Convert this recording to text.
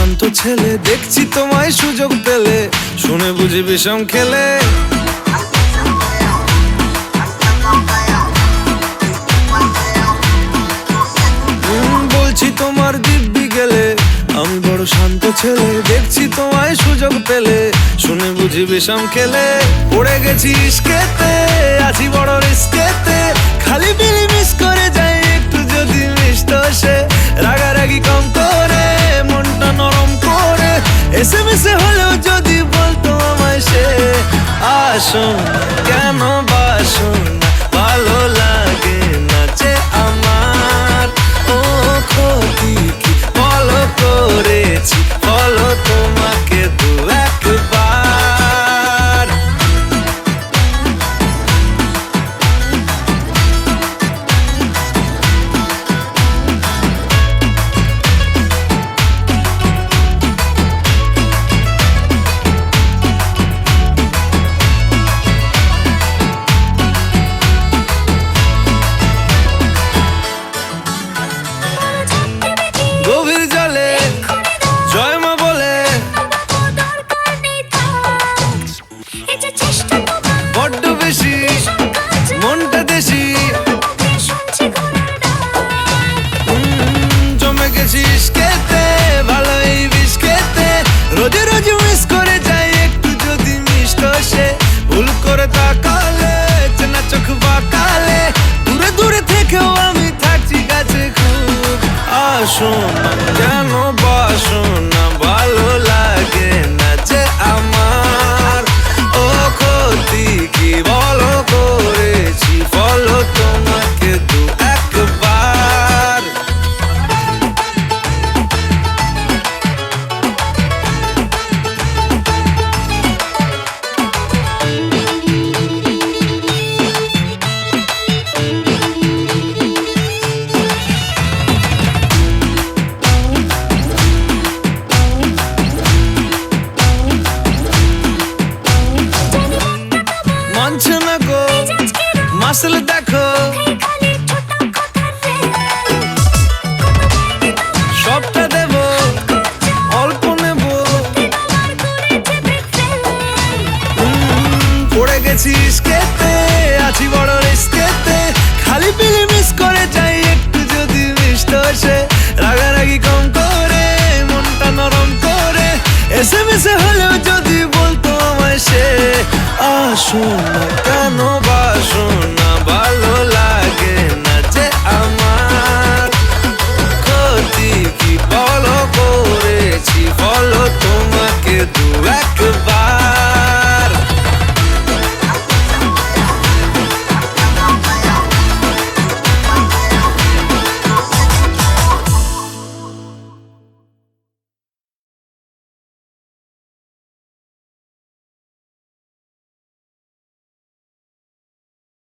শান্ত ছেলে, দেখছি তোমায় সুযোগ পেলে শুনে বুঝি বিষম খেলে। বলছি তোমার দিব্যি গেলে, আমি বড় শান্ত ছেলে, দেখছি তোমায় সুযোগ পেলে শুনে বুঝি বিষম খেলে। পড়ে গেছি ইস্কেতে, আছি বড় রিস্কেতে, খালি বিলি মিস করে যাই একটু যদি মিষ্ট সে। রাগারাগি কম করে, মনটা নরম করে, এসএমএসে হলেও যদি বলতো আমায় সে। আসুন কেন বাসুন, ভালো লাগে না যে আমার। ও ক্ষতি কি বলো করেছি, বলো তোমাকে দু একবার। গভীর জলে জয় মা বলে বড্ড বেশি মনটা দেশি। জমে গেছি ইস্কেতে, ভালো এই বিষ খেতে, রোজে রোজে মিস করে যাই একটু যদি মিষ্ট সে। ভুল করে তাকালে, চেনা চোখ বাঁকালে, দূরে দূরে থেকেও আমি থাকছি কাছে খুব। আসুন কেন বাসুন না, ভালো লাগে না যে আমার। ও ক্ষতি কি বলো করেছি, বলো তোমাকে দু একবার। মানছে না গো মাসল দেখো, সবটা দেব অল্প নেব। পড়ে গেছি ইস্কেতে, আছি বড় রিস্কেতে, খালি পিলি মিস করে যাই একটু যদি মিষ্ট সে। রাগারাগি কম করে, মনটা নরম করে, এসএমএসে হলেও যদি বলতো আমায় সে। আসুন কেন বাসুন না, ভালো